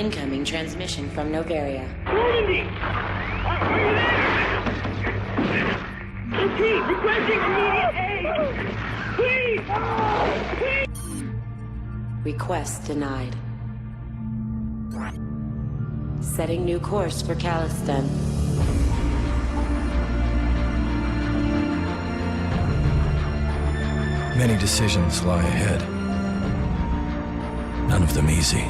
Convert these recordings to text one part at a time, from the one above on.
Incoming transmission from Novaria. Normandy! Are you there? Repeat, requesting immediate aid! Please! Please! Request denied. Setting new course for Caliston. Many decisions lie ahead. None of them easy.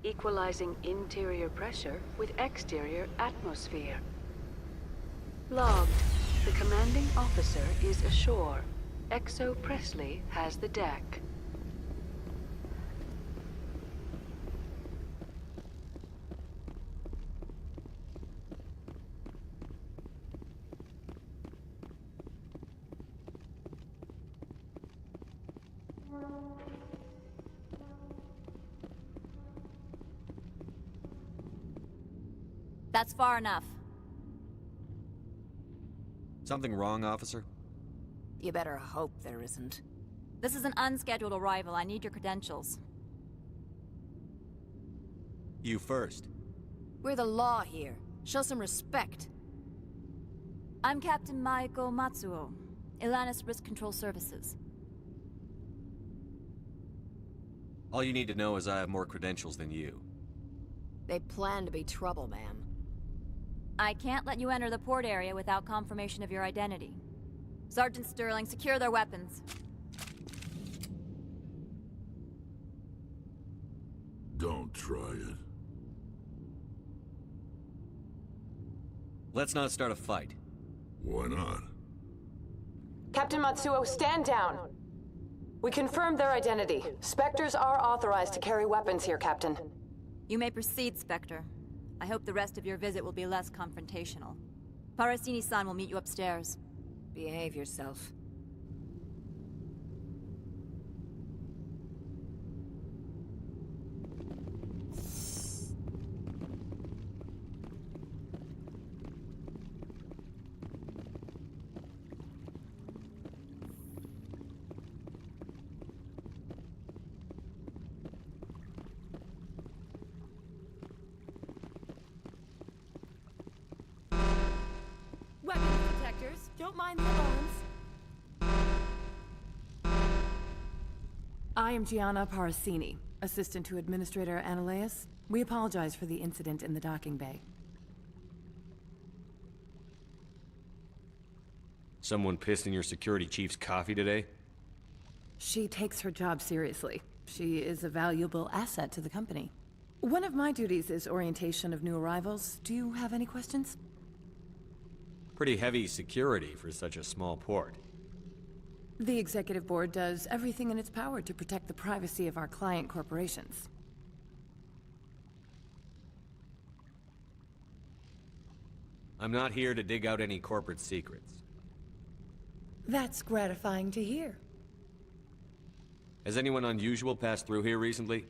Equalizing interior pressure with exterior atmosphere. Logged. The commanding officer is ashore. Exo Presley has the deck. That's far enough. Something wrong, officer? You better hope there isn't. This is an unscheduled arrival. I need your credentials. You first. We're the law here. Show some respect. I'm Captain Maiko Matsuo, Ilanis Risk Control Services. All you need to know is I have more credentials than you. They plan to be trouble, ma'am. I can't let you enter the port area without confirmation of your identity. Sergeant Sterling, secure their weapons. Don't try it. Let's not start a fight. Why not? Captain Matsuo, stand down. We confirmed their identity. Spectres are authorized to carry weapons here, Captain. You may proceed, Spectre. I hope the rest of your visit will be less confrontational. Parasini-san will meet you upstairs. Behave yourself. Weapons detectors. Don't mind the alarms. I am Gianna Parasini, assistant to Administrator Ananias. We apologize for the incident in the docking bay. Someone pissed in your security chief's coffee today? She takes her job seriously. She is a valuable asset to the company. One of my duties is orientation of new arrivals. Do you have any questions? Pretty heavy security for such a small port. The Executive Board does everything in its power to protect the privacy of our client corporations. I'm not here to dig out any corporate secrets. That's gratifying to hear. Has anyone unusual passed through here recently?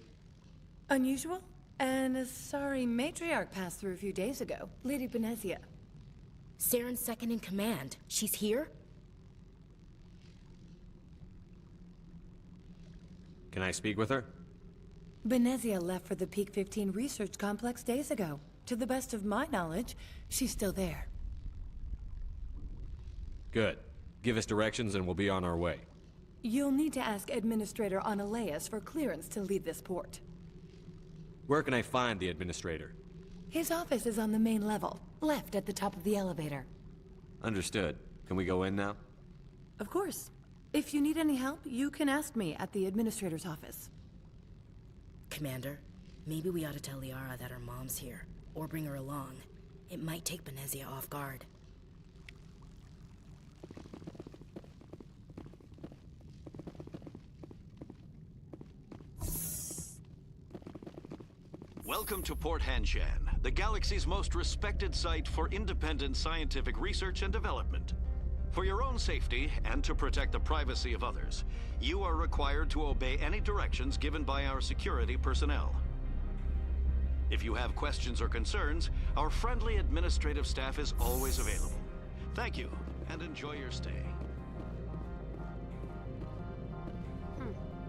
Unusual? And a sorry matriarch passed through a few days ago. Lady Benezia. Saren's second in command. She's here? Can I speak with her? Benezia left for the Peak 15 research complex days ago. To the best of my knowledge, she's still there. Good. Give us directions and we'll be on our way. You'll need to ask Administrator Analeas for clearance to leave this port. Where can I find the administrator? His office is on the main level, left at the top of the elevator. Understood. Can we go in now? Of course. If you need any help, you can ask me at the Administrator's office. Commander, maybe we ought to tell Liara that her mom's here, or bring her along. It might take Benezia off guard. Welcome to Port Hanshan, the galaxy's most respected site for independent scientific research and development. For your own safety, and to protect the privacy of others, you are required to obey any directions given by our security personnel. If you have questions or concerns, our friendly administrative staff is always available. Thank you, and enjoy your stay.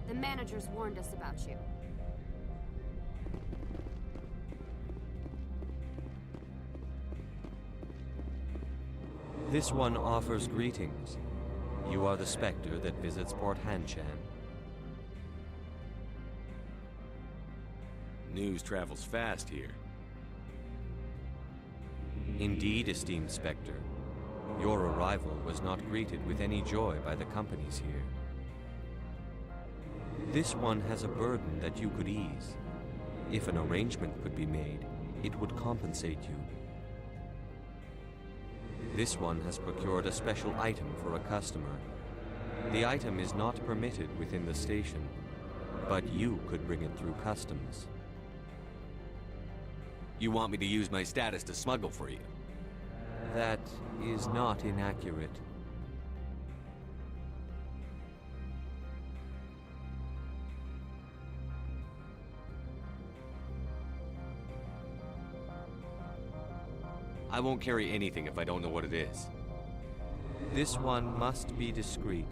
The managers warned us about you. This one offers greetings. You are the Spectre that visits Port Hanshan. News travels fast here. Indeed, esteemed Spectre. Your arrival was not greeted with any joy by the companies here. This one has a burden that you could ease. If an arrangement could be made, it would compensate you. This one has procured a special item for a customer. The item is not permitted within the station, but you could bring it through customs. You want me to use my status to smuggle for you? That is not inaccurate. I won't carry anything if I don't know what it is. This one must be discreet.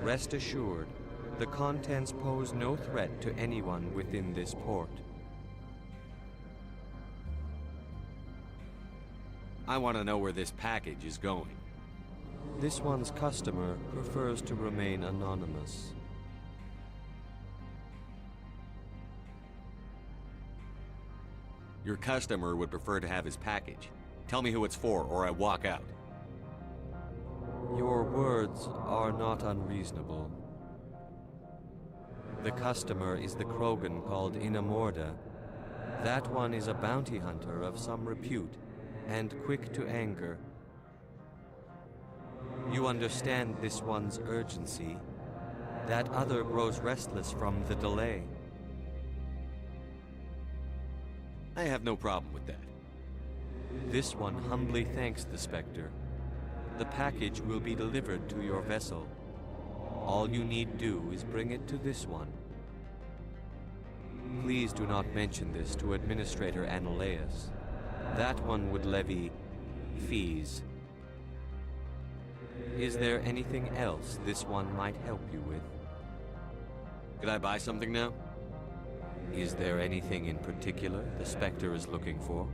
Rest assured, the contents pose no threat to anyone within this port. I want to know where this package is going. This one's customer prefers to remain anonymous. Your customer would prefer to have his package. Tell me who it's for, or I walk out. Your words are not unreasonable. The customer is the Krogan called Inamorda. That one is a bounty hunter of some repute, and quick to anger. You understand this one's urgency. That other grows restless from the delay. I have no problem with that. This one humbly thanks the Spectre. The package will be delivered to your vessel. All you need do is bring it to this one. Please do not mention this to Administrator Analeas. That one would levy fees. Is there anything else this one might help you with? Could I buy something now? Is there anything in particular the Spectre is looking for?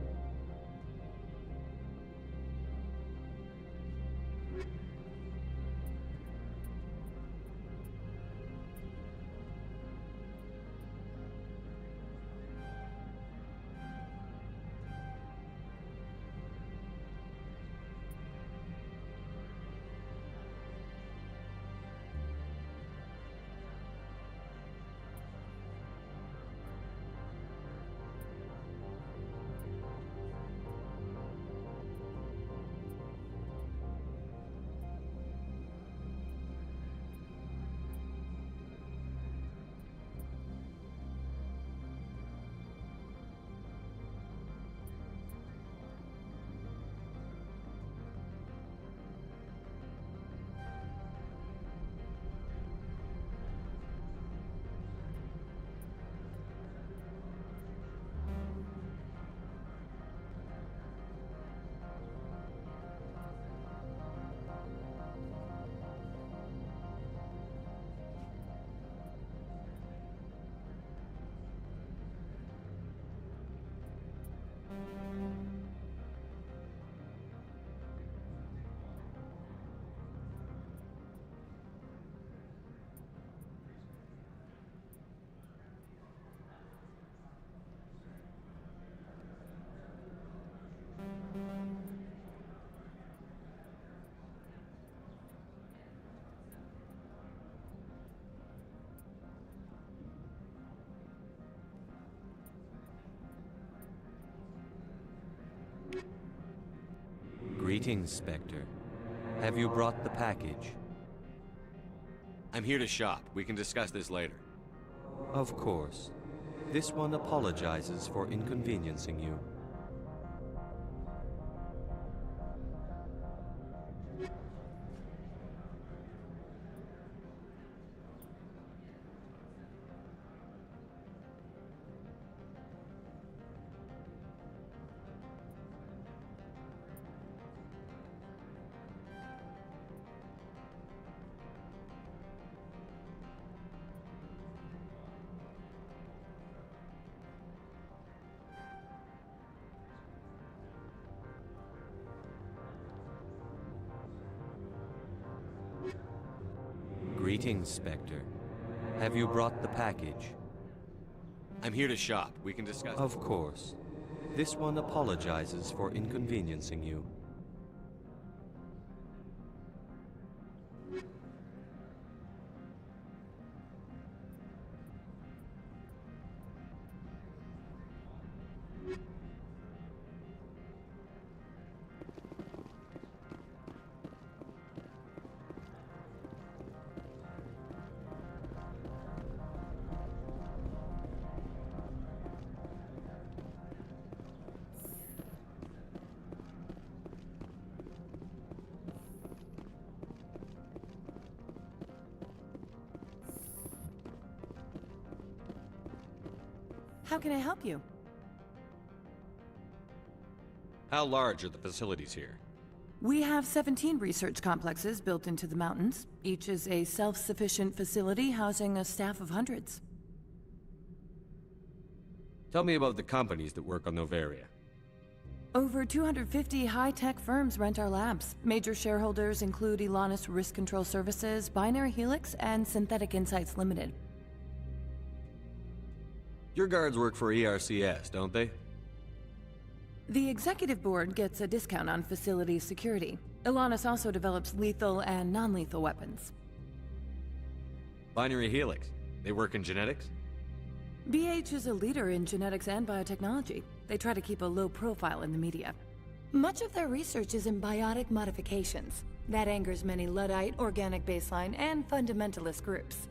Greetings, Spectre. Have you brought the package? I'm here to shop. We can discuss this later. Of course. This one apologizes for inconveniencing you. Greetings, Spectre. Have you brought the package? I'm here to shop. We can discuss. Of course. This one apologizes for inconveniencing you. How can I help you? How large are the facilities here? We have 17 research complexes built into the mountains. Each is a self-sufficient facility housing a staff of hundreds. Tell me about the companies that work on Novaria. Over 250 high-tech firms rent our labs. Major shareholders include Elanus Risk Control Services, Binary Helix, and Synthetic Insights Limited. Your guards work for ERCS, don't they? The executive board gets a discount on facility security. Elanus also develops lethal and non-lethal weapons. Binary Helix. They work in genetics? BH is a leader in genetics and biotechnology. They try to keep a low profile in the media. Much of their research is in biotic modifications. That angers many Luddite, organic baseline, and fundamentalist groups.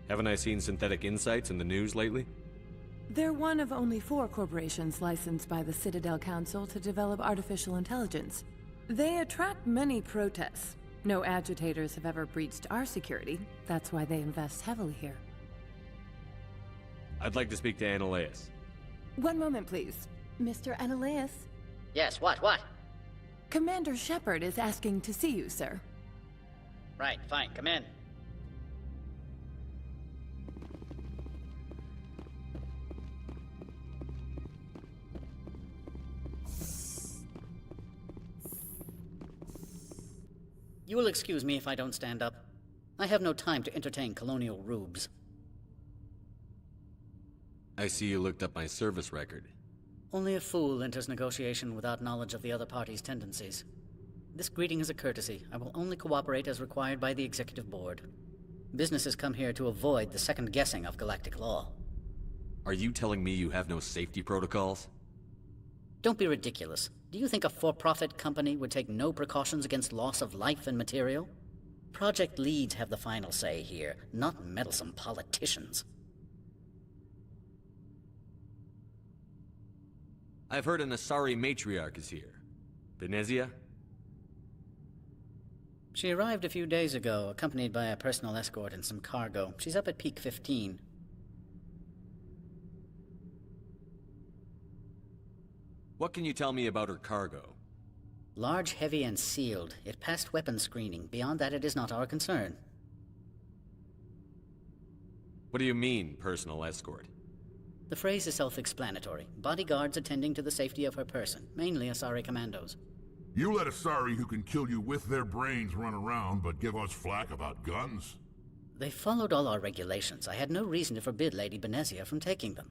Haven't I seen Synthetic Insights in the news lately? They're one of only 4 corporations licensed by the Citadel Council to develop artificial intelligence. They attract many protests. No agitators have ever breached our security. That's why they invest heavily here. I'd like to speak to Annaleus. One moment, please. Mr. Annaleus? Yes, what? Commander Shepard is asking to see you, sir. Right, fine, come in. You will excuse me if I don't stand up. I have no time to entertain colonial rubes. I see you looked up my service record. Only a fool enters negotiation without knowledge of the other party's tendencies. This greeting is a courtesy. I will only cooperate as required by the Executive Board. Businesses come here to avoid the second guessing of galactic law. Are you telling me you have no safety protocols? Don't be ridiculous. Do you think a for-profit company would take no precautions against loss of life and material? Project leads have the final say here, not meddlesome politicians. I've heard an Asari matriarch is here. Venezia? She arrived a few days ago, accompanied by a personal escort and some cargo. She's up at Peak 15. What can you tell me about her cargo? Large, heavy, and sealed. It passed weapons screening. Beyond that, it is not our concern. What do you mean, personal escort? The phrase is self-explanatory. Bodyguards attending to the safety of her person, mainly Asari commandos. You let Asari who can kill you with their brains run around, but give us flack about guns? They followed all our regulations. I had no reason to forbid Lady Benezia from taking them.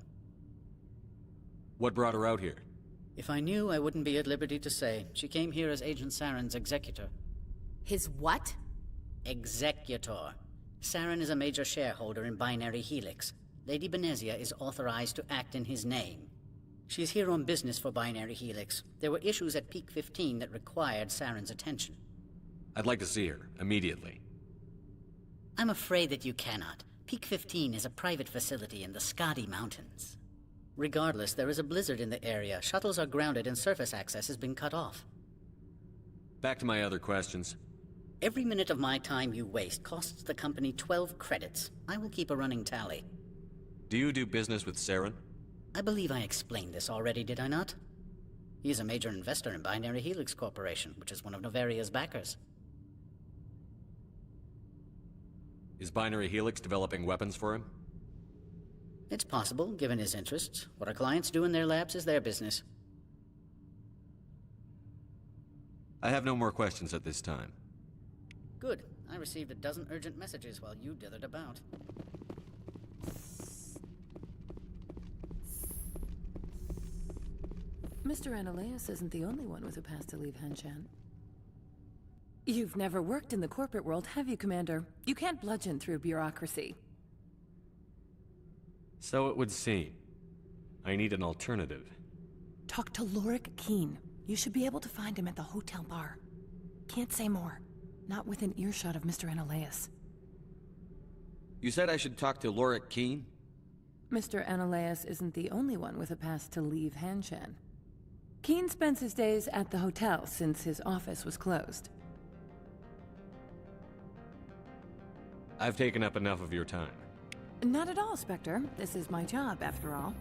What brought her out here? If I knew, I wouldn't be at liberty to say. She came here as Agent Saren's executor. His what? Executor. Saren is a major shareholder in Binary Helix. Lady Benezia is authorized to act in his name. She's here on business for Binary Helix. There were issues at Peak 15 that required Saren's attention. I'd like to see her, immediately. I'm afraid that you cannot. Peak 15 is a private facility in the Scotty Mountains. Regardless, there is a blizzard in the area. Shuttles are grounded and surface access has been cut off. Back to my other questions. Every minute of my time you waste costs the company 12 credits. I will keep a running tally. Do you do business with Saren? I believe I explained this already, did I not? He is a major investor in Binary Helix Corporation, which is one of Novaria's backers. Is Binary Helix developing weapons for him? It's possible, given his interests. What our clients do in their labs is their business. I have no more questions at this time. Good. I received a dozen urgent messages while you dithered about. Mr. Analeas isn't the only one with a pass to leave Hanshan. You've never worked in the corporate world, have you, Commander? You can't bludgeon through bureaucracy. So it would seem. I need an alternative. Talk to Lorik Keen. You should be able to find him at the hotel bar. Can't say more. Not within earshot of Mr. Analeas. You said I should talk to Lorik Keen? Mr. Analeas isn't the only one with a pass to leave Hanshan. Keen spends his days at the hotel since his office was closed. I've taken up enough of your time. Not at all, Spectre. This is my job, after all.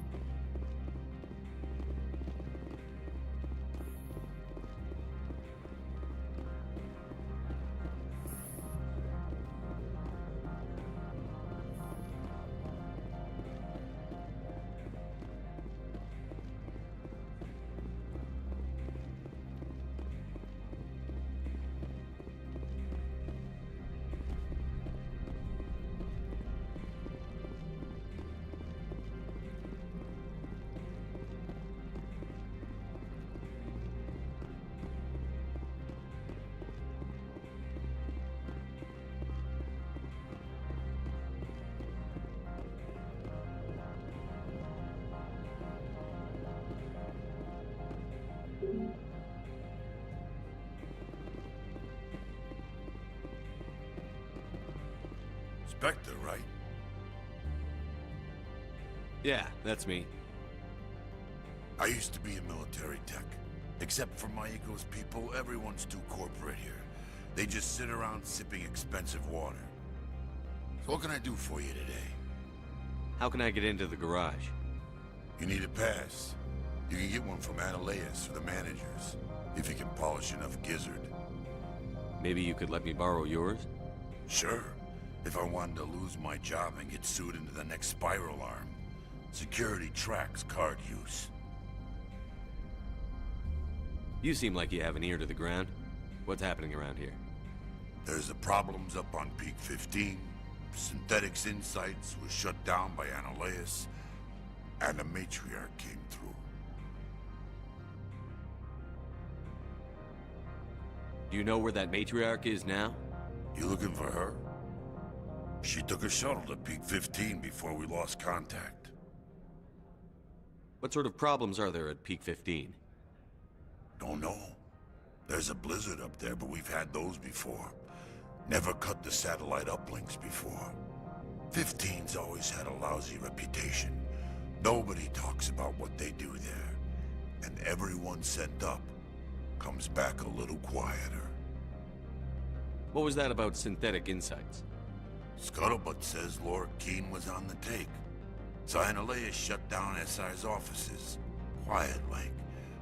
Spectre, right? Yeah, that's me. I used to be a military tech. Except for my ego's people, everyone's too corporate here. They just sit around sipping expensive water. So what can I do for you today? How can I get into the garage? You need a pass. You can get one from Analeas or the managers, if you can polish enough gizzard. Maybe you could let me borrow yours? Sure. If I wanted to lose my job and get sued into the next spiral arm. Security tracks card use. You seem like you have an ear to the ground. What's happening around here? There's the problems up on Peak 15. Synthetics Insights was shut down by Analeas. And the matriarch came through. Do you know where that matriarch is now? You looking for her? She took a shuttle to Peak 15 before we lost contact. What sort of problems are there at Peak 15? Don't know. There's a blizzard up there, but we've had those before. Never cut the satellite uplinks before. 15's always had a lousy reputation. Nobody talks about what they do there. And everyone sent up comes back a little quieter. What was that about Synthetic Insights? Scuttlebutt says Lorik Keen was on the take. So Analeas shut down SI's offices. Quiet-like,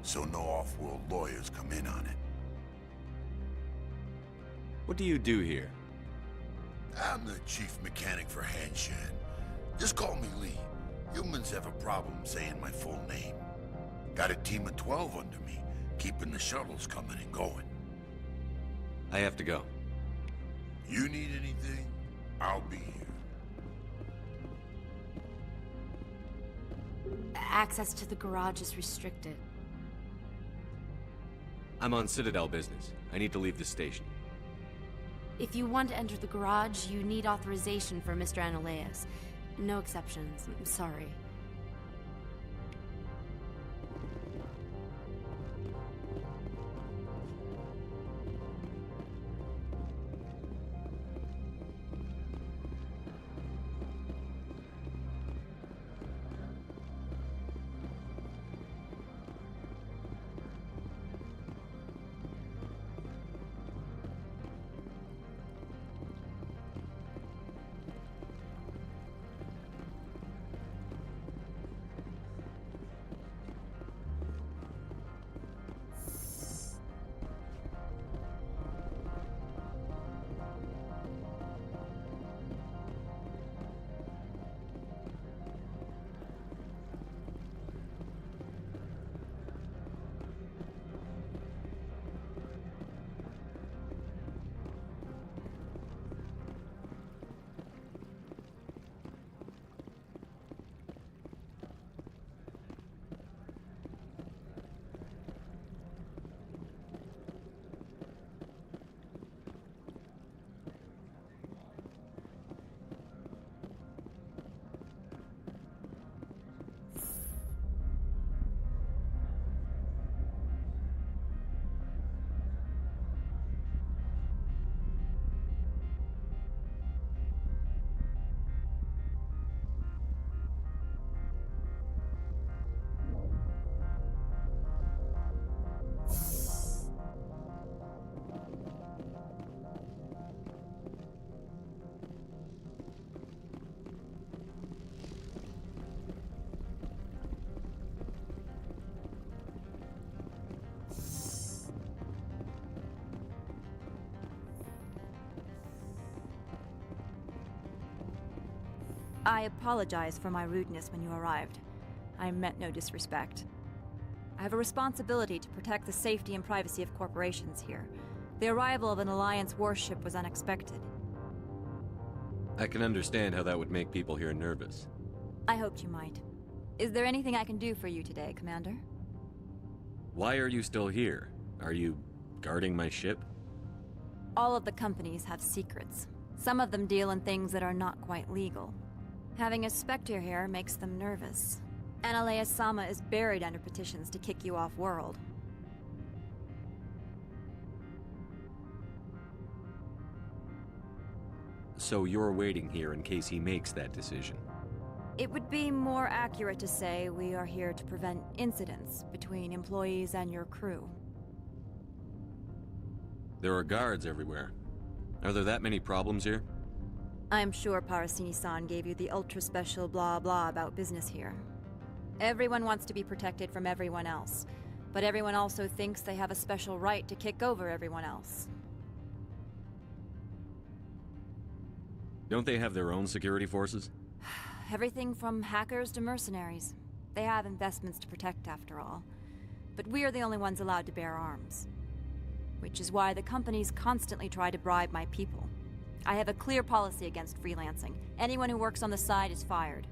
so no off-world lawyers come in on it. What do you do here? I'm the chief mechanic for Hanshan. Just call me Lee. Humans have a problem saying my full name. Got a team of 12 under me, keeping the shuttles coming and going. I have to go. You need anything? I'll be here. Access to the garage is restricted. I'm on Citadel business. I need to leave the station. If you want to enter the garage, you need authorization for Mr. Analeas. No exceptions. I'm sorry. I apologize for my rudeness when you arrived. I meant no disrespect. I have a responsibility to protect the safety and privacy of corporations here. The arrival of an Alliance warship was unexpected. I can understand how that would make people here nervous. I hoped you might. Is there anything I can do for you today, Commander? Why are you still here? Are you guarding my ship? All of the companies have secrets. Some of them deal in things that are not quite legal. Having a Spectre here makes them nervous. Analea-sama is buried under petitions to kick you off-world. So you're waiting here in case he makes that decision? It would be more accurate to say we are here to prevent incidents between employees and your crew. There are guards everywhere. Are there that many problems here? I'm sure Parasini-san gave you the ultra-special blah-blah about business here. Everyone wants to be protected from everyone else, but everyone also thinks they have a special right to kick over everyone else. Don't they have their own security forces? Everything from hackers to mercenaries. They have investments to protect, after all. But we are the only ones allowed to bear arms. Which is why the companies constantly try to bribe my people. I have a clear policy against freelancing. Anyone who works on the side is fired.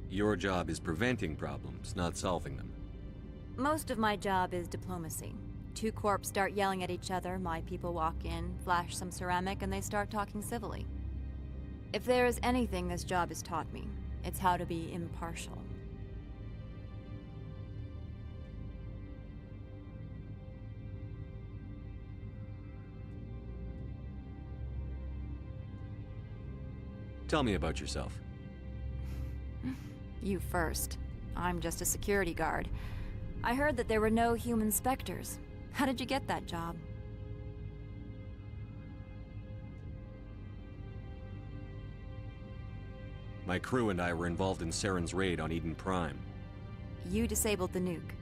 Your job is preventing problems, not solving them. Most of my job is diplomacy. Two corps start yelling at each other, my people walk in, flash some ceramic, and they start talking civilly. If there is anything this job has taught me, it's how to be impartial. Tell me about yourself. You first. I'm just a security guard. I heard that there were no human Spectres. How did you get that job? My crew and I were involved in Saren's raid on Eden Prime. You disabled the nuke.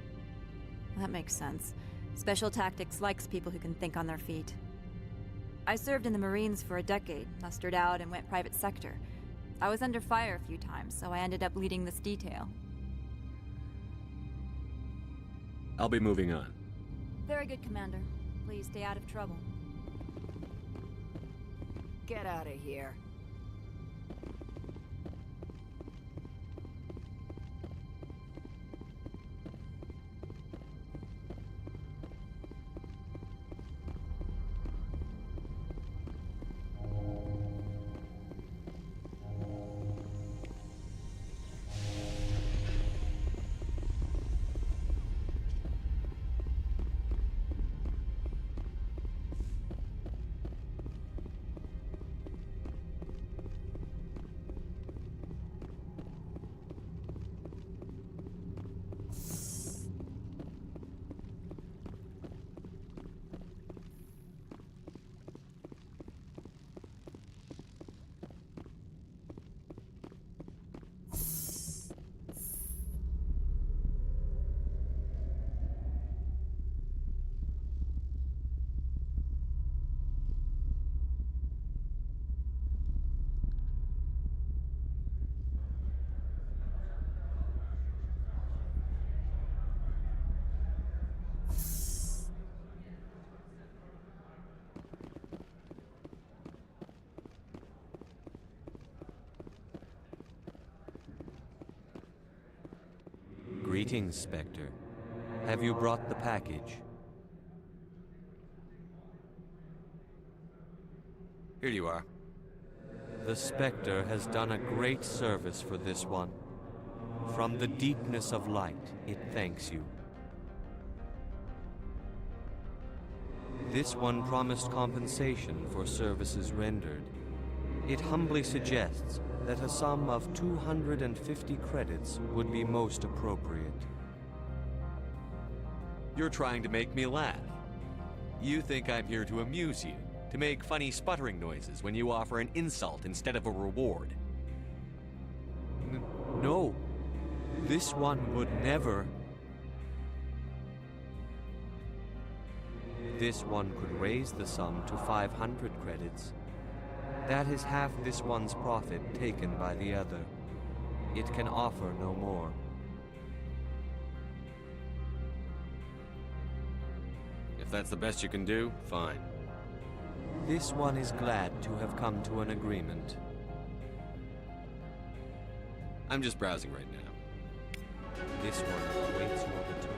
That makes sense. Special Tactics likes people who can think on their feet. I served in the Marines for a decade, mustered out and went private sector. I was under fire a few times, so I ended up leading this detail. I'll be moving on. Very good, Commander. Please stay out of trouble. Get out of here. Greetings, Spectre. Have you brought the package? Here you are. The Spectre has done a great service for this one. From the deepness of light, it thanks you. This one promised compensation for services rendered. It humbly suggests that a sum of 250 credits would be most appropriate. You're trying to make me laugh. You think I'm here to amuse you, to make funny sputtering noises when you offer an insult instead of a reward. No. This one would never. This one could raise the sum to 500 credits. That is half this one's profit taken by the other. It can offer no more. If that's the best you can do, fine. This one is glad to have come to an agreement. I'm just browsing right now. This one awaits your return.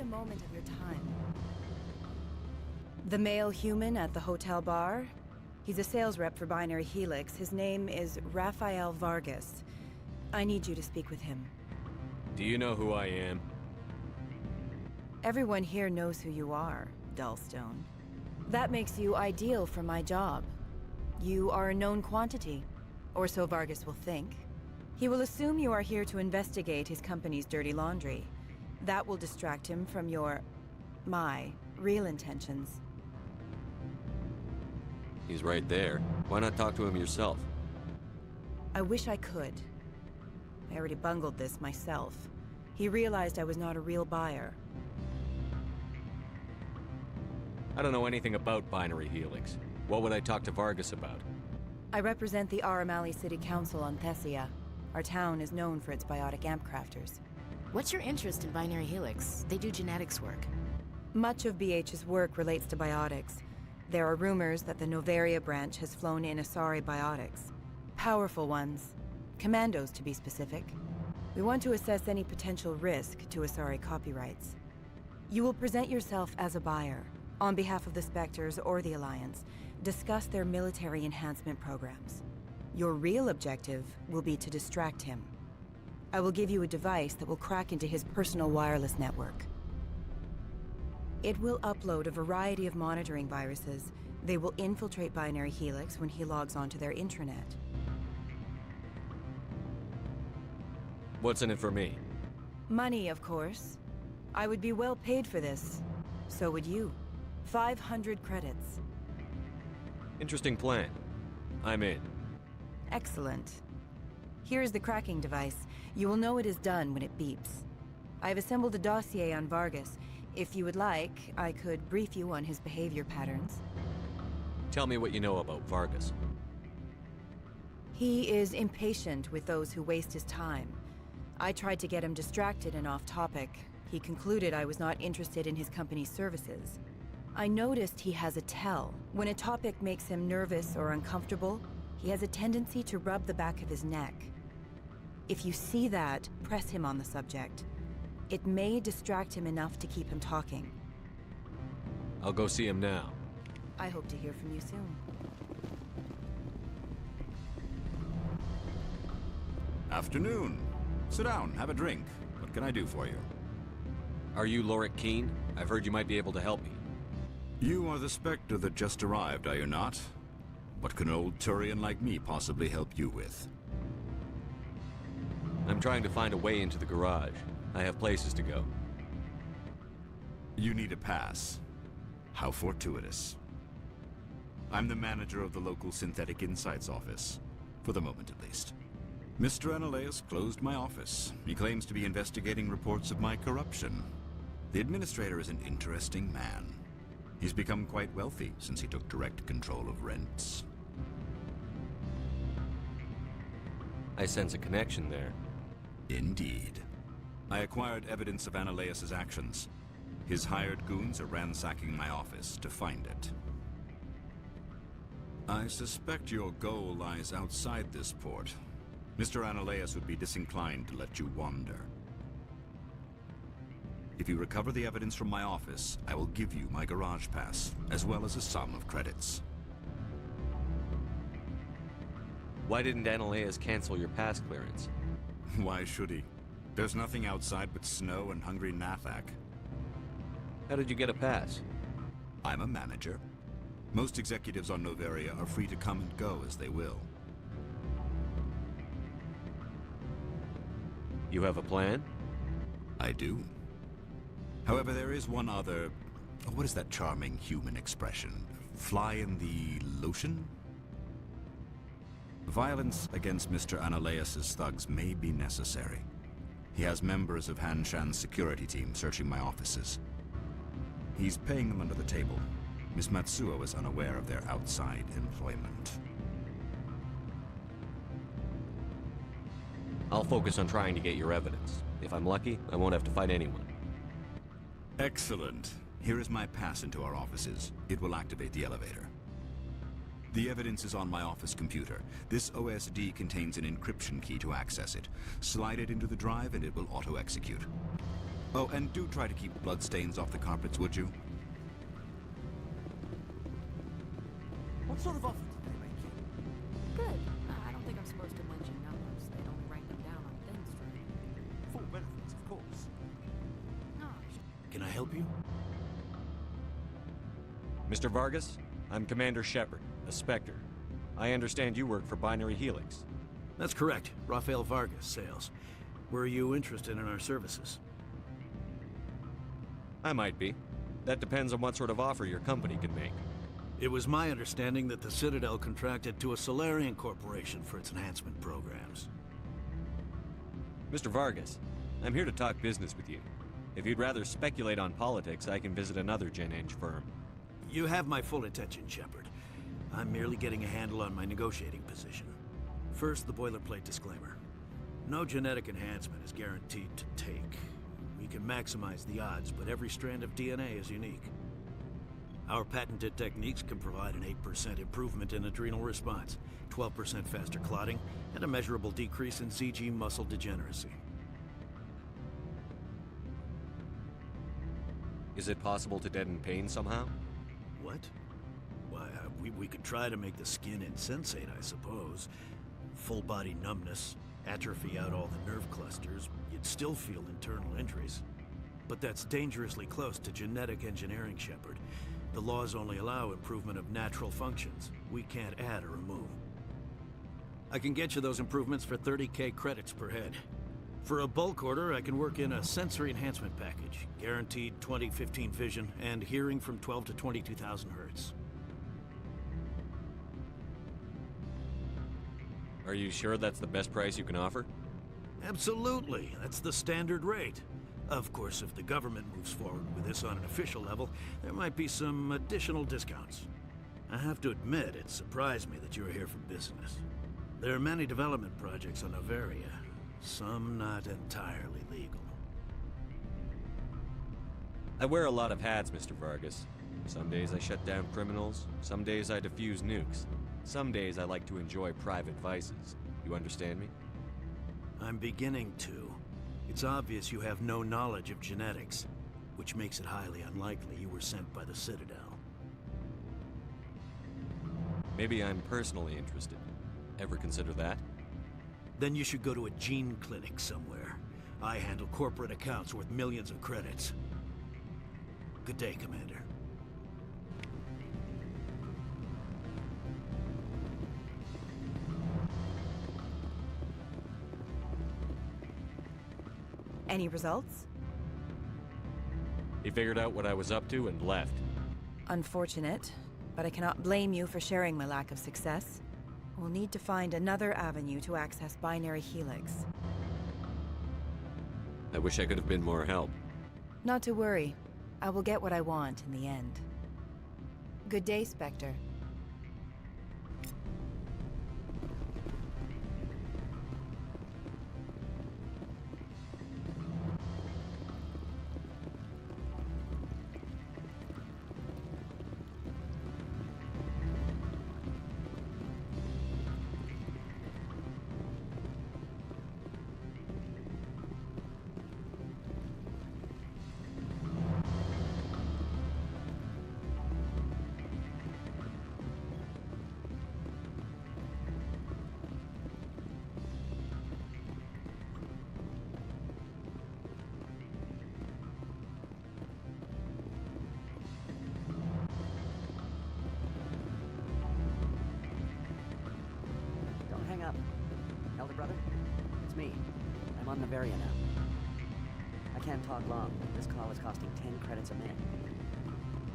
Moment of your time. The male human at the hotel bar? He's a sales rep for Binary Helix. His name is Rafael Vargas. I need you to speak with him. Do you know who I am? Everyone here knows who you are, Dullstone. That makes you ideal for my job. You are a known quantity, or so Vargas will think. He will assume you are here to investigate his company's dirty laundry. That will distract him from my real intentions. He's right there. Why not talk to him yourself? I wish I could. I already bungled this myself. He realized I was not a real buyer. I don't know anything about Binary Helix. What would I talk to Vargas about? I represent the Aramali City Council on Thessia. Our town is known for its biotic amp crafters. What's your interest in Binary Helix? They do genetics work. Much of BH's work relates to biotics. There are rumors that the Novaria branch has flown in Asari biotics. Powerful ones. Commandos, to be specific. We want to assess any potential risk to Asari copyrights. You will present yourself as a buyer, on behalf of the Spectres or the Alliance. Discuss their military enhancement programs. Your real objective will be to distract him. I will give you a device that will crack into his personal wireless network. It will upload a variety of monitoring viruses. They will infiltrate Binary Helix when he logs onto their intranet. What's in it for me? Money, of course. I would be well paid for this. So would you. 500 credits. Interesting plan. I'm in. Excellent. Here is the cracking device. You will know it is done when it beeps. I have assembled a dossier on Vargas. If you would like, I could brief you on his behavior patterns. Tell me what you know about Vargas. He is impatient with those who waste his time. I tried to get him distracted and off topic. He concluded I was not interested in his company's services. I noticed he has a tell. When a topic makes him nervous or uncomfortable, he has a tendency to rub the back of his neck. If you see that, press him on the subject. It may distract him enough to keep him talking. I'll go see him now. I hope to hear from you soon. Afternoon. Sit down, have a drink. What can I do for you? Are you Lorik Keene? I've heard you might be able to help me. You are the Spectre that just arrived, are you not? What can an old Turian like me possibly help you with? I'm trying to find a way into the garage. I have places to go. You need a pass. How fortuitous. I'm the manager of the local Synthetic Insights office. For the moment, at least. Mr. Analeas closed my office. He claims to be investigating reports of my corruption. The administrator is an interesting man. He's become quite wealthy since he took direct control of rents. I sense a connection there. Indeed. I acquired evidence of Analeas' actions. His hired goons are ransacking my office to find it. I suspect your goal lies outside this port. Mr. Analeas would be disinclined to let you wander. If you recover the evidence from my office, I will give you my garage pass, as well as a sum of credits. Why didn't Analeas cancel your pass clearance? Why should he? There's nothing outside but snow and hungry Nathak. How did you get a pass? I'm a manager. Most executives on Noveria are free to come and go as they will. You have a plan? I do. However, there is one other... what is that charming human expression? Fly in the lotion? Violence against Mr. Analeas' thugs may be necessary. He has members of Han Shan's security team searching my offices. He's paying them under the table. Miss Matsuo is unaware of their outside employment. I'll focus on trying to get your evidence. If I'm lucky, I won't have to fight anyone. Excellent. Here is my pass into our offices. It will activate the elevator. The evidence is on my office computer. This OSD contains an encryption key to access it. Slide it into the drive and it will auto-execute. Oh, and do try to keep bloodstains off the carpets, would you? What sort of offer did they make you? Good. I don't think I'm supposed to mention numbers. They'd only write them down on thin string. Full benefits, of course. No. Can I help you? Mr. Vargas, I'm Commander Shepard, a Spectre. I understand you work for Binary Helix. That's correct. Rafael Vargas, sales. Were you interested in our services? I might be. That depends on what sort of offer your company can make. It was my understanding that the Citadel contracted to a Solarian corporation for its enhancement programs. Mr. Vargas, I'm here to talk business with you. If you'd rather speculate on politics, I can visit another Gen Eng firm. You have my full attention, Shepard. I'm merely getting a handle on my negotiating position. First, the boilerplate disclaimer. No genetic enhancement is guaranteed to take. We can maximize the odds, but every strand of DNA is unique. Our patented techniques can provide an 8% improvement in adrenal response, 12% faster clotting, and a measurable decrease in ZG muscle degeneracy. Is it possible to deaden pain somehow? What? Why, we could try to make the skin insensate, I suppose. Full body numbness, atrophy out all the nerve clusters, you'd still feel internal injuries. But that's dangerously close to genetic engineering, Shepard. The laws only allow improvement of natural functions. We can't add or remove. I can get you those improvements for 30K credits per head. For a bulk order, I can work in a sensory enhancement package. Guaranteed 20/15 vision and hearing from 12 to 22,000 hertz. Are you sure that's the best price you can offer? Absolutely. That's the standard rate. Of course, if the government moves forward with this on an official level, there might be some additional discounts. I have to admit, it surprised me that you were here for business. There are many development projects on Noveria, some not entirely legal. I wear a lot of hats, Mr. Vargas. Some days I shut down criminals, some days I defuse nukes. Some days I like to enjoy private vices. You understand me? I'm beginning to. It's obvious you have no knowledge of genetics, which makes it highly unlikely you were sent by the Citadel. Maybe I'm personally interested. Ever consider that? Then you should go to a gene clinic somewhere. I handle corporate accounts worth millions of credits. Good day, Commander. Any results? He figured out what I was up to and left. Unfortunate, but I cannot blame you for sharing my lack of success. We'll need to find another avenue to access Binary Helix. I wish I could have been more help. Not to worry. I will get what I want in the end. Good day, Spectre. Don't hang up. Elder brother, it's me. I'm on Novaria now. I can't talk long. This call is costing 10 credits a minute.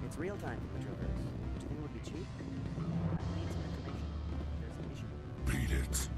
It's real time from the Traverse. Do you think it would be cheap? I need some information. There's an issue. Beat it.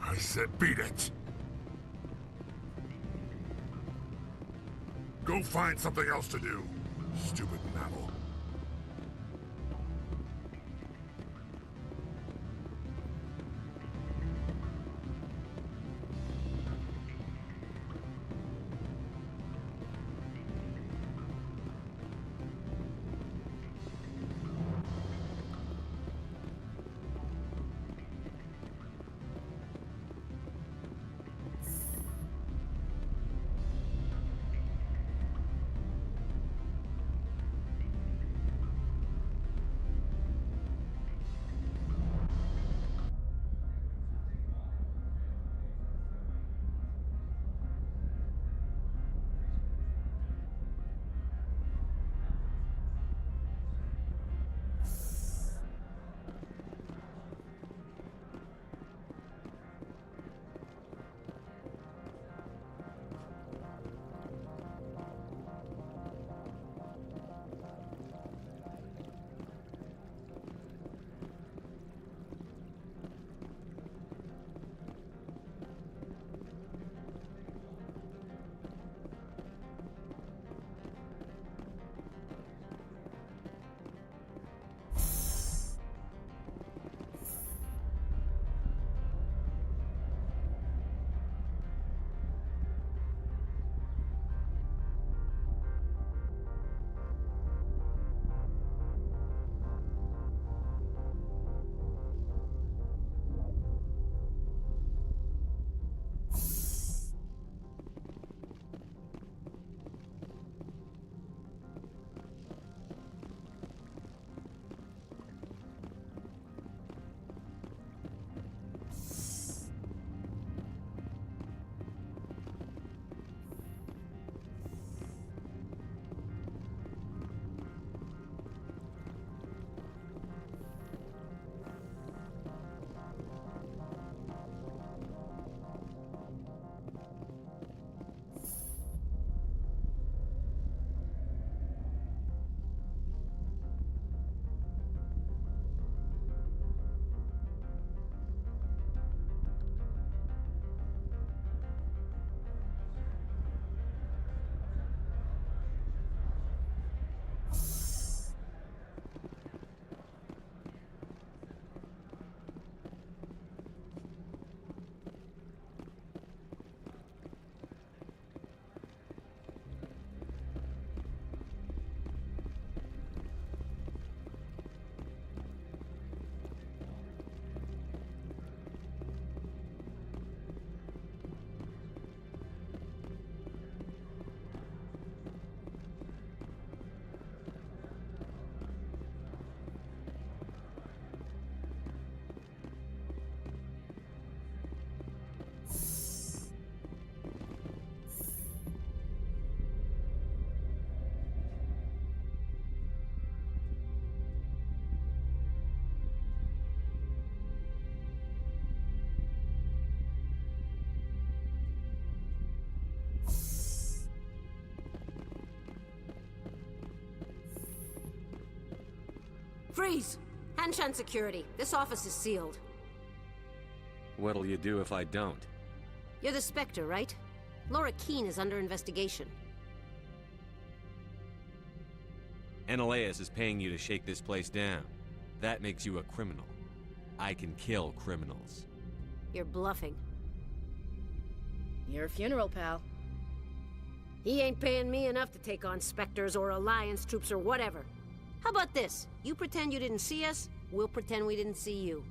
I said beat it! Go find something else to do, stupid mammal. Freeze! Hanshan security. This office is sealed. What'll you do if I don't? You're the Spectre, right? Laura Keene is under investigation. Ananias is paying you to shake this place down. That makes you a criminal. I can kill criminals. You're bluffing. Your funeral, pal. He ain't paying me enough to take on Spectres or Alliance troops or whatever. How about this? You pretend you didn't see us, we'll pretend we didn't see you.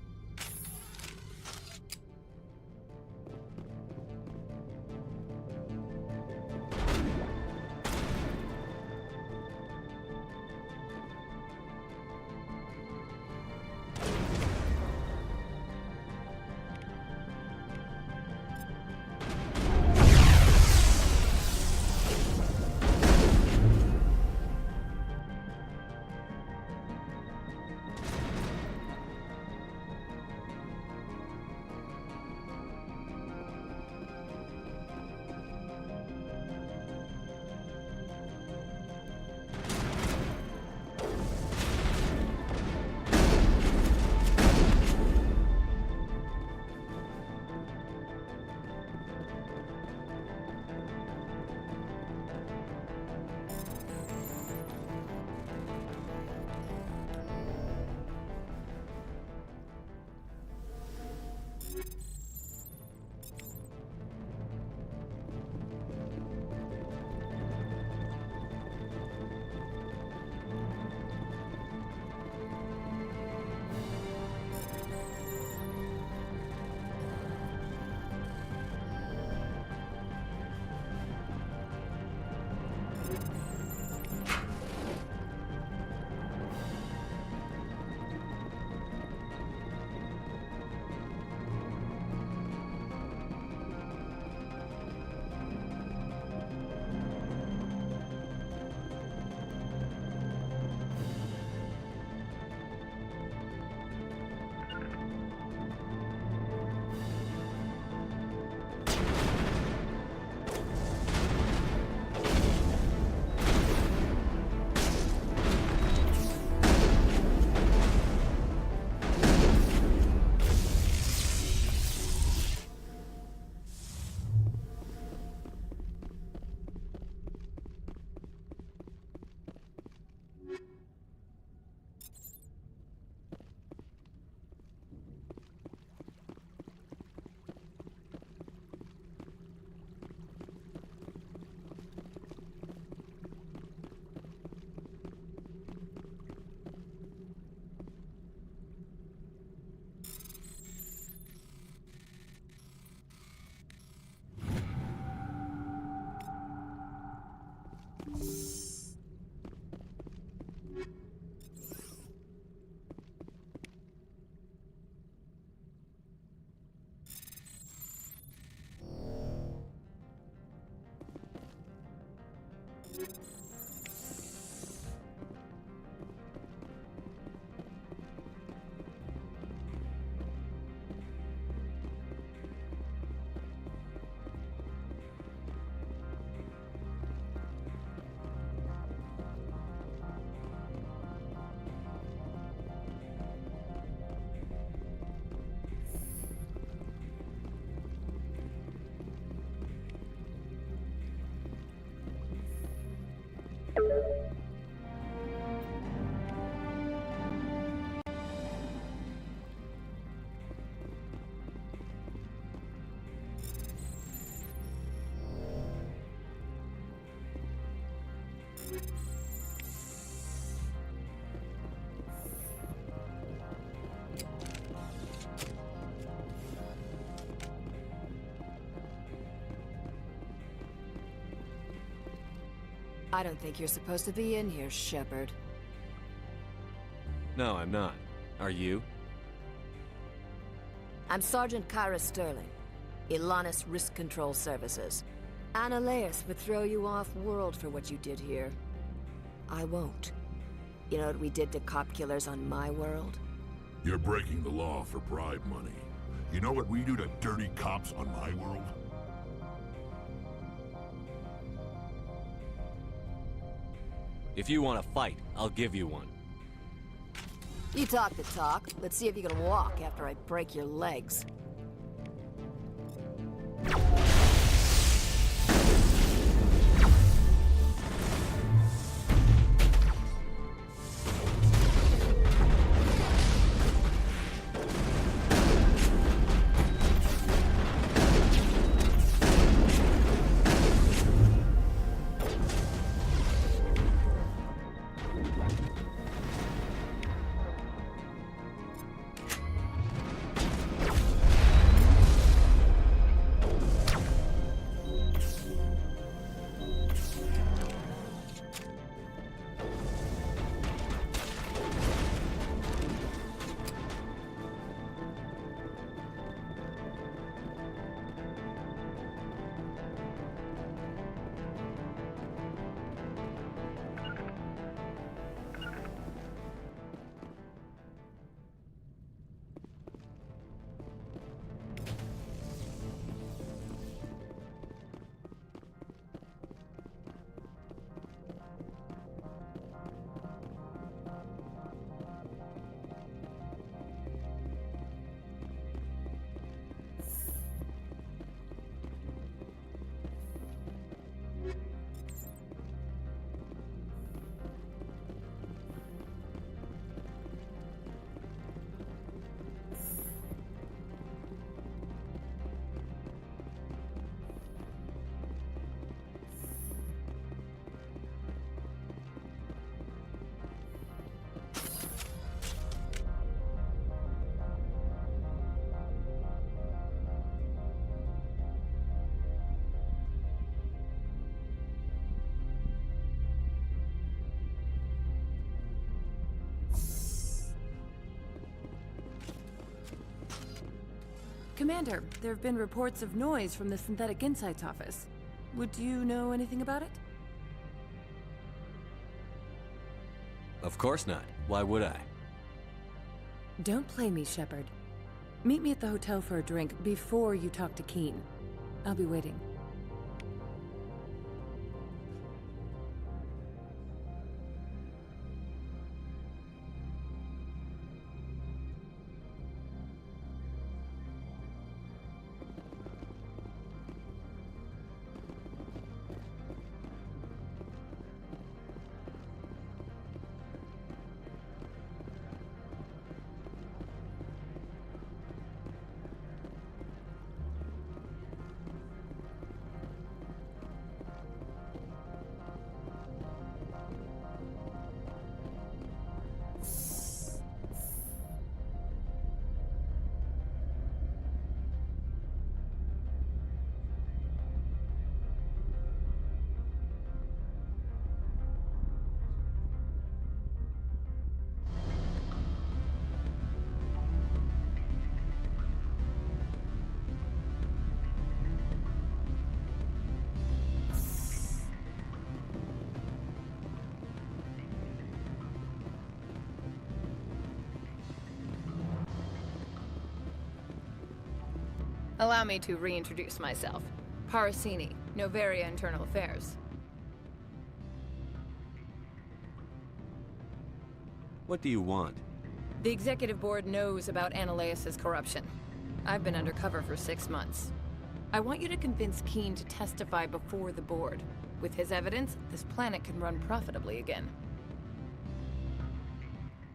I don't think you're supposed to be in here, Shepard. No, I'm not. Are you? I'm Sergeant Kyra Sterling, Ilanis Risk Control Services. Ananias would throw you off-world for what you did here. I won't. You know what we did to cop killers on my world? You're breaking the law for bribe money. You know what we do to dirty cops on my world? If you want to fight, I'll give you one. You talk the talk. Let's see if you can walk after I break your legs. Commander, there have been reports of noise from the Synthetic Insights office. Would you know anything about it? Of course not. Why would I? Don't play me, Shepard. Meet me at the hotel for a drink before you talk to Keen. I'll be waiting. Allow me to reintroduce myself. Parasini, Novaria Internal Affairs. What do you want? The Executive Board knows about Ananias' corruption. I've been undercover for 6 months. I want you to convince Keen to testify before the Board. With his evidence, this planet can run profitably again.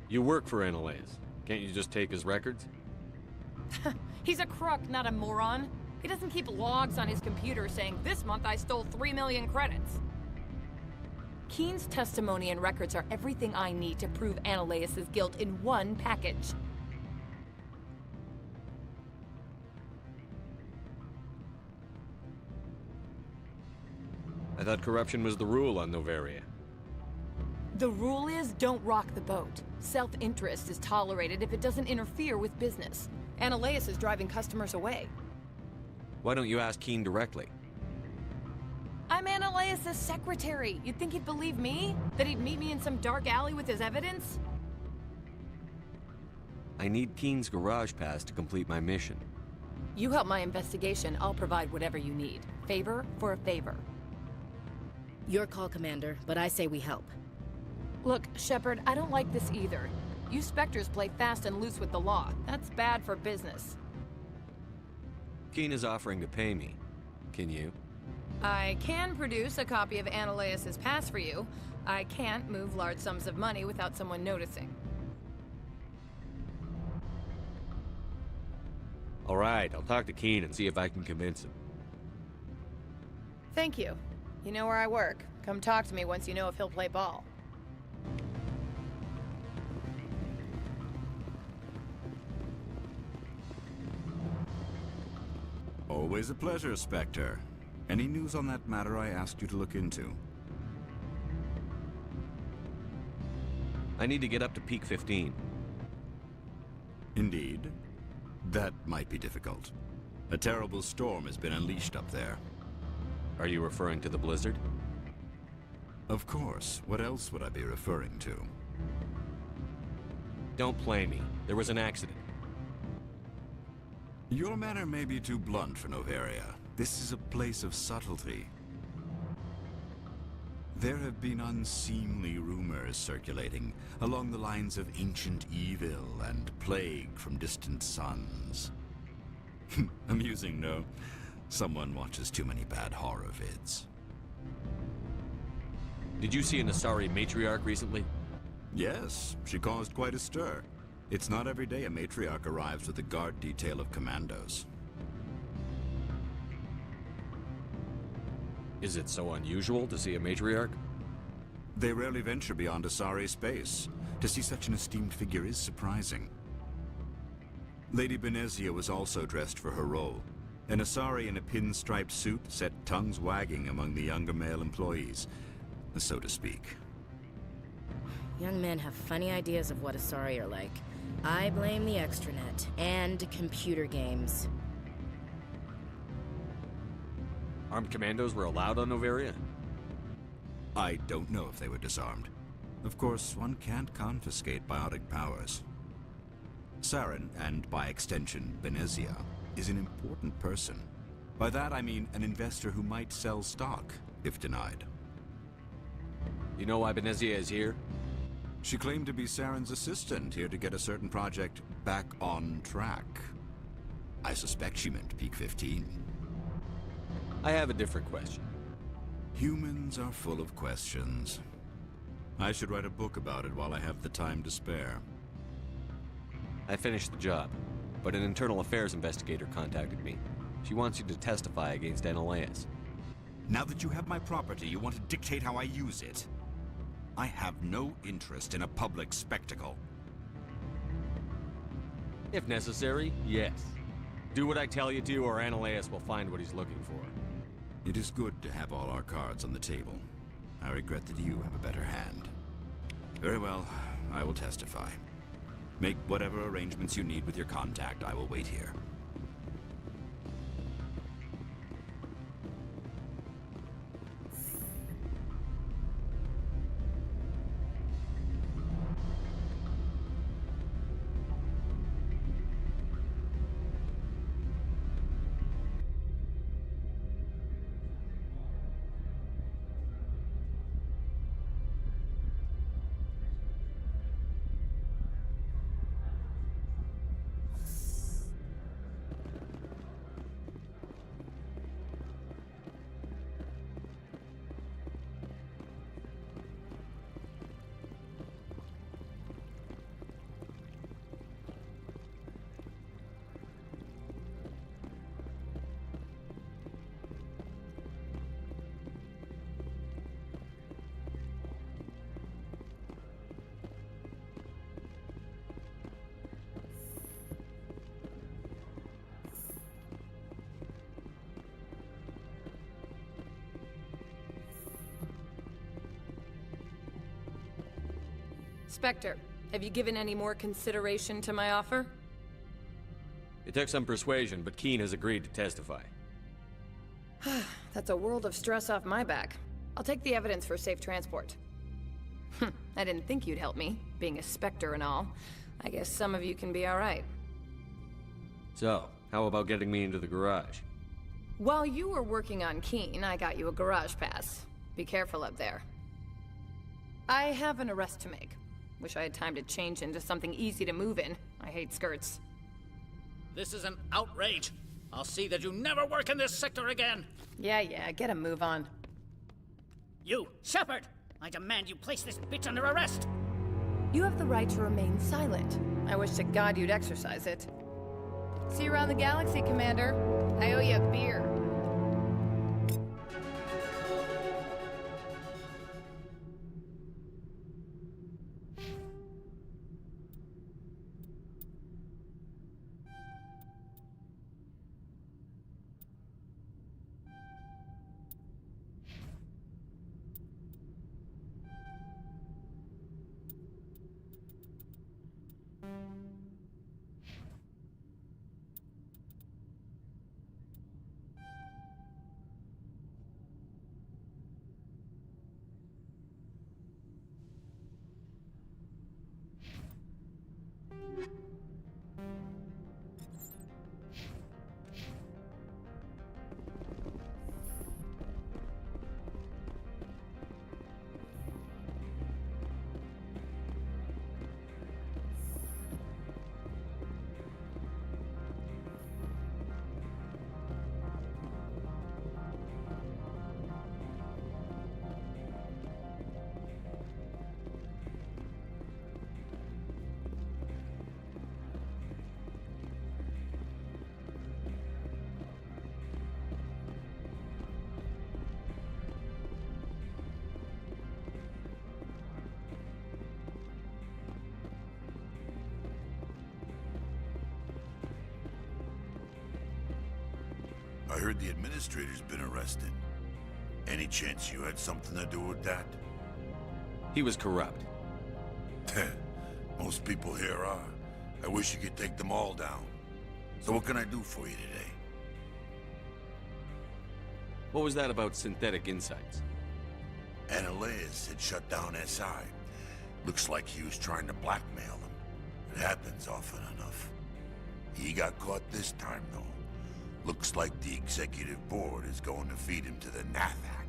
You work for Ananias. Can't you just take his records? He's a crook, not a moron. He doesn't keep logs on his computer saying, "This month I stole 3 million credits." Keen's testimony and records are everything I need to prove Ananias' guilt in one package. I thought corruption was the rule on Novaria. The rule is, don't rock the boat. Self-interest is tolerated if it doesn't interfere with business. Ananias is driving customers away. Why don't you ask Keen directly? I'm Ananias' secretary. You'd think he'd believe me? That he'd meet me in some dark alley with his evidence? I need Keen's garage pass to complete my mission. You help my investigation, I'll provide whatever you need. Favor for a favor. Your call, Commander, but I say we help. Look, Shepard, I don't like this either. You Spectres play fast and loose with the law. That's bad for business. Keen is offering to pay me. Can you? I can produce a copy of Ananias' pass for you. I can't move large sums of money without someone noticing. All right, I'll talk to Keen and see if I can convince him. Thank you. You know where I work. Come talk to me once you know if he'll play ball. Always a pleasure, Spectre. Any news on that matter I asked you to look into? I need to get up to peak 15. Indeed. That might be difficult. A terrible storm has been unleashed up there. Are you referring to the blizzard? Of course. What else would I be referring to? Don't play me. There was an accident. Your manner may be too blunt for Noveria. This is a place of subtlety. There have been unseemly rumors circulating along the lines of ancient evil and plague from distant suns. Amusing, no? Someone watches too many bad horror vids. Did you see an Asari matriarch recently? Yes, she caused quite a stir. It's not every day a matriarch arrives with a guard detail of commandos. Is it so unusual to see a matriarch? They rarely venture beyond Asari space. To see such an esteemed figure is surprising. Lady Benezia was also dressed for her role. An Asari in a pinstriped suit set tongues wagging among the younger male employees, so to speak. Young men have funny ideas of what Asari are like. I blame the extranet and computer games. Armed commandos were allowed on Noveria? I don't know if they were disarmed. Of course, one can't confiscate biotic powers. Saren, and by extension, Benezia, is an important person. By that I mean an investor who might sell stock, if denied. You know why Benezia is here? She claimed to be Saren's assistant, here to get a certain project back on track. I suspect she meant Peak 15. I have a different question. Humans are full of questions. I should write a book about it while I have the time to spare. I finished the job, but an internal affairs investigator contacted me. She wants you to testify against Ananias. Now that you have my property, you want to dictate how I use it. I have no interest in a public spectacle. If necessary, yes. Do what I tell you to, or Ananias will find what he's looking for. It is good to have all our cards on the table. I regret that you have a better hand. Very well, I will testify. Make whatever arrangements you need with your contact. I will wait here. Spectre, have you given any more consideration to my offer? It took some persuasion, but Keen has agreed to testify. That's a world of stress off my back. I'll take the evidence for safe transport. I didn't think you'd help me, being a Spectre and all. I guess some of you can be alright. So, how about getting me into the garage? While you were working on Keen, I got you a garage pass. Be careful up there. I have an arrest to make. Wish I had time to change into something easy to move in. I hate skirts. This is an outrage. I'll see that you never work in this sector again. Yeah, get a move on. You, Shepard! I demand you place this bitch under arrest! You have the right to remain silent. I wish to God you'd exercise it. See you around the galaxy, Commander. I owe you a beer. I heard the administrator's been arrested. Any chance you had something to do with that? He was corrupt. Most people here are. I wish you could take them all down. So what can I do for you today? What was that about synthetic insights? Analeus had shut down SI. Looks like he was trying to blackmail them. It happens often enough. He got caught this time, though. Looks like the executive board is going to feed him to the Nathak.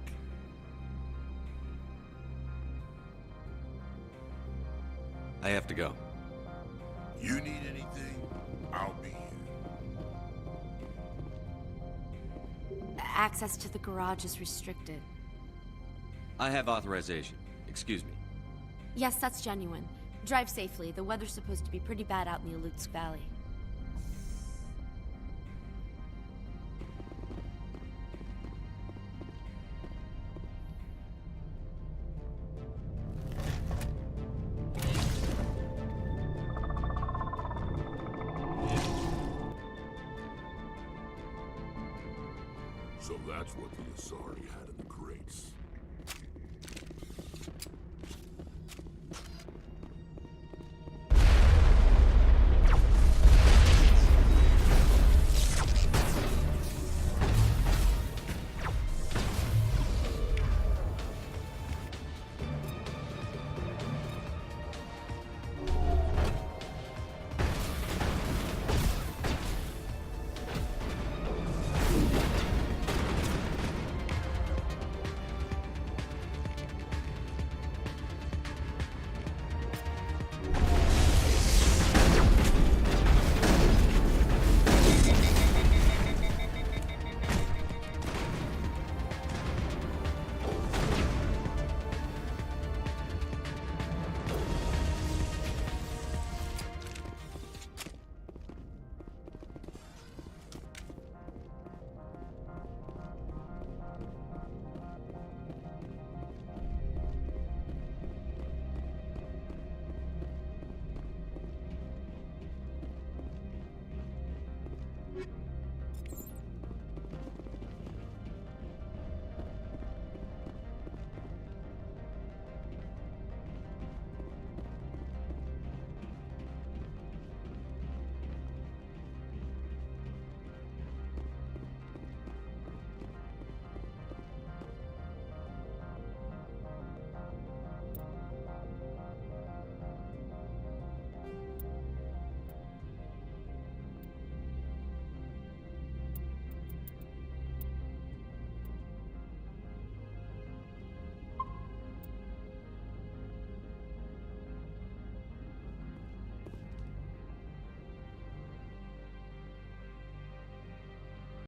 I have to go. You need anything, I'll be here. Access to the garage is restricted. I have authorization. Excuse me. Yes, that's genuine. Drive safely. The weather's supposed to be pretty bad out in the Alutsk Valley. So that's what the Asari had in